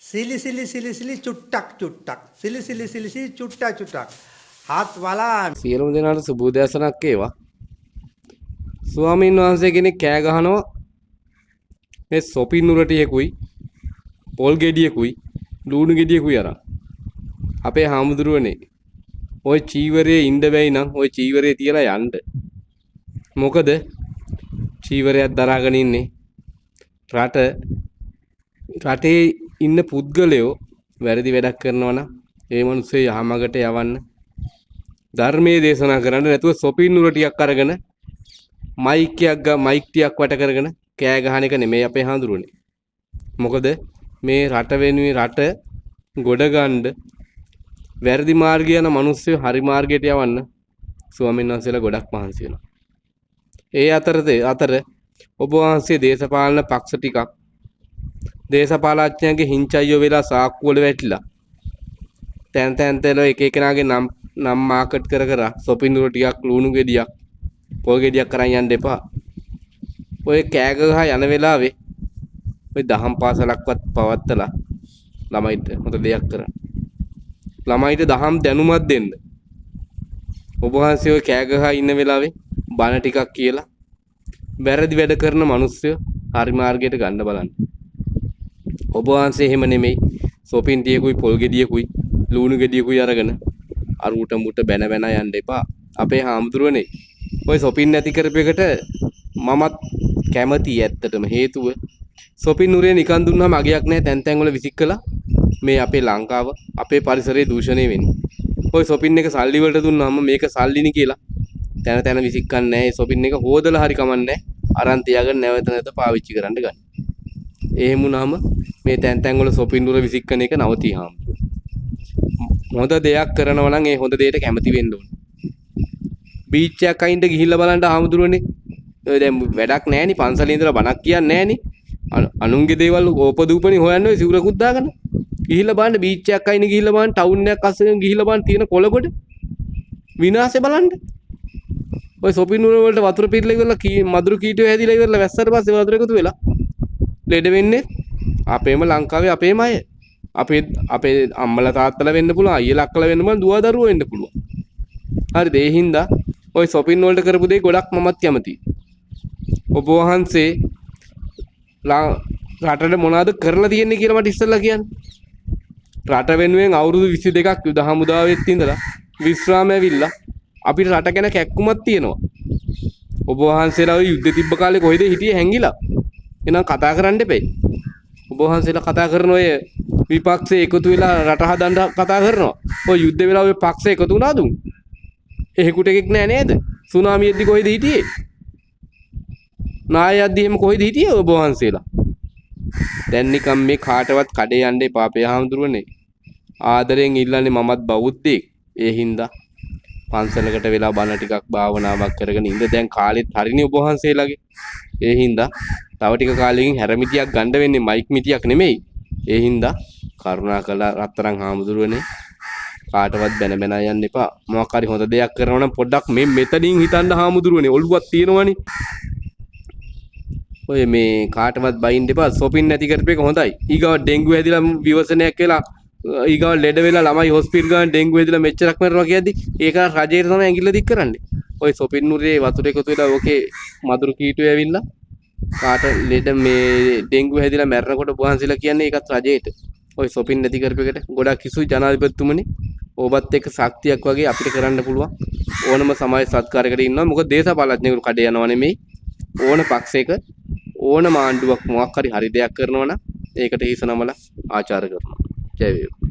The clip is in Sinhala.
සිලි චුට්ටක් චුට්ටක් සිලි චුට්ටක් හත් වලා සියලුම දෙනාට සුබ උදෑසනක් වේවා. ස්වාමීන් වහන්සේ කෙනෙක් කෑ ගහනවා මේ සොපින් නුරටියෙකුයි පොල් ගෙඩියෙකුයි ලුණු ගෙඩියෙකුයි අරන්. අපේ හාමුදුරුවනේ ওই චීවරයේ ඉන්න බැයි නම් ওই චීවරයේ තියලා යන්න. මොකද චීවරයක් දරාගෙන ඉන්නේ රටේ ඉන්න පුද්ගලයෝ වැරදි වැඩක් කරනවා නම් ඒ මිනිස්සු යහමගට යවන්න ධර්මයේ දේශනා කරන්න නැතුව සොපින් නුරටියක් අරගෙන මයික් ටිකක් වට කරගෙන කෑ ගහන එක නෙමෙයි අපේ හාමුදුරුවනේ. මොකද මේ රට වෙනුවෙන් රට ගොඩ ගන්න වැරදි මාර්ගය යන මිනිස්සු හරි මාර්ගයට යවන්න ස්වාමීන් වහන්සේලා ගොඩක් මහන්සි වෙනවා. ඒ අතර ඔබ වහන්සේ දේශපාලන පක්ෂ ටිකක් දේශපාලඥයන්ගේ හිංචයියෝ වෙලා සාක්කු වල වැටිලා තැන් එක එකනාගේ නම් මාකට් කර සොපින් නුර ටිකක් ලුණු ගෙඩියක් පොල් ගෙඩියක් කරන් යන්න එපා. ඔය කෑ ගහ යන වෙලාවේ ඔය දහම් පාසලක්වත් පවත්තලා ළමයිට හොඳ දෙයක් කරන්න. ළමයිට දහම් දැනුමක් දෙන්න. ඔබ වහන්සේ ඔය කෑ ගහ ඉන්න වෙලාවේ බණ ටිකක් කියලා වැරදි වැඩ කරන මිනිස්සු හරි මාර්ගයට ගන්න බලන්න. ඔබ වහන්සේ එහෙම නෙමෙයි සොපින් ටියකුයි පොල් ගෙඩියකුයි ලුණු ගෙඩියකුයි අරගෙන අරුට මුට බැන යන්න එපා. අපේ හාමුදුරුවනේ ඔය සොපින් නැති කරපෙකට මමත් කැමතියි ඇත්තටම. හේතුව සොපින් නුරේ නිකන් දුන්නාම අගයක් නැහැ. තැන් වල විසිකලා මේ අපේ ලංකාව අපේ පරිසරය දූෂණය වෙන්නේ. ඔය සොපින් එක සල්ලි වලට දුන්නාම මේක සල්ලිනි කියලා තැන විසිකන්නේ නැහැ. සොපින් එක හොදලා හරි කමන්නේ අරන් තියාගෙන නැවත පාවිච්චි කරන්න ගන්න. එහෙම වුණාම මේ තැන් වල සොපින් නුර විසිකන එක නවතී හාමුදුරුවෝ. හොඳ දෙයක් කරනවා නම් ඒ හොඳ දෙයට කැමති වෙන්න ඕනේ. බීච් එකක් අයින්ට ගිහිල්ලා බලන්න හාමුදුරුවනේ. ඔය දැන් වැඩක් නැහෙනි පන්සලේ ඉඳලා බණක් කියන්නේ නැහෙනි. අනුන්ගේ දේවල් ඕපදූපණි හොයන්නේ ඔය සිවුරකුත් දාගෙන. ගිහිල්ලා බලන්න බීච් එකක් අයින් ගිහිල්ලා බලන්න ටවුන් එකක් අස්සෙන් ගිහිල්ලා බලන්න තියෙන කොළගොඩ විනාශේ බලන්න. ඔය සොපින් නුර වලට වතුර පිරලා ඉවරලා මදුරු කීටෝ හැදිලා ඉවරලා වැස්සට පස්සේ වතුර එකතු වෙලා ලෙඩ වෙන්නේ අපේම ලංකාවේ අපේම අය. අපේ අම්මලා තාත්තලා වෙන්න පුළුවන් අයියලා අක්කලා වෙන්න පුළුවන් දුව දරුවෝ වෙන්න පුළුවන්. හරිද? ඒ හින්දා ওই සොපින් වලට කරපු දේ ගොඩක් මමත් කැමතියි. ඔබ වහන්සේ රටට මොනවද කරලා තියෙන්නේ කියලා මට ඉස්සෙල්ලා කියන්න. රට වෙනුවෙන් අවුරුදු 22ක් යුද හමුදාවෙත් ඉඳලා විශ්‍රාම ඇවිල්ලා අපිට රට ගැන කැක්කුමක් තියෙනවා. ඔබ වහන්සේලා ওই යුද්ධ තිබ්බ කාලේ කොහෙද හිටියේ හැංගිලා? එහෙනම් කතා කරන්න එපේ. ඔබ වහන්සේලා කතා කරන ඔය විපක්ෂේ එකතු වෙලා රට හදන්න කතා කරනවා. ඔය යුද්ධ වෙලා ඔය පක්ෂේ එකතු වුණාද? එහෙකුට එකෙක් නෑ නේද? සුනාමියෙද්දි කොහෙද හිටියේ? නායයද්දි එහෙම කොහෙද හිටියේ ඔබ වහන්සේලා? දැන් නිකම් මේ කාටවත් කඩේ යන්න එපා අපේ හාමුදුරුවනේ. ආදරෙන් ඉල්ලන්නේ මමත් බෞද්ධයෙක්. ඒ හින්දා පන්සලකට වෙලා බණ ටිකක් භාවනාවක් කරගෙන ඉඳ දැන් කාලෙත් හරිනේ ඔබ වහන්සේලාගේ. ඒ හින්දා තව ටික කාලෙකින් හැරමිටියක් ගන්න වෙන්නේ මයික් මිටියක් නෙමෙයි. ඒ හින්දා කරුණාකරලා රත්තරන් හාමුදුරුවනේ කාටවත් බැන යන්න එපා. මොකක් හරි හොඳ දෙයක් කරනවා නම් පොඩ්ඩක් මේ මෙතනින් හිතන්න හාමුදුරුවනේ. ඔළුවක් තියෙනවනේ. ඔය මේ කාටවත් බයින්න එපා. සොපින් නැති කරපේක හොඳයි. ඊගාව ඩෙන්ගු හැදිලා විවසනයක් වෙලා ඊගාව ලෙඩ වෙලා ළමයි හොස්පිටල් ගාන ඩෙන්ගු හැදිලා මෙච්චරක් මරනවා කියද්දි ඒක රජයට තමයි ඇඟිල්ල දික් කරන්නේ. ඔය සොපින් නුරේ වතුර එකතු වෙලා ඕකේ මදුරු කීටෝ ඇවිල්ලා කාට ලෙඩ මේ ඩෙන්ගු හැදිලා මැරෙනකොට වහන්සලා කියන්නේ ඒකත් රජයට. ඔය සොපින් නැති කරපේකට ගොඩක් කිසුයි ජනාධිපතිතුමනි. ඔබත් එක්ක ශක්තියක් වගේ අපිට කරන්න පුළුවන්. ඕනම සමාජ සත්කාරයකට ඉන්නවා. මොකද දේශපාලඥයෙකුට කඩේ යනවා නෙමෙයි. ඕන පක්ෂයක ඕන මාණ්ඩුවක් මොකක් හරි දෙයක් කරනවා නම් ඒකට හිස නමලා ආචාර කරනවා. ජය වේවා.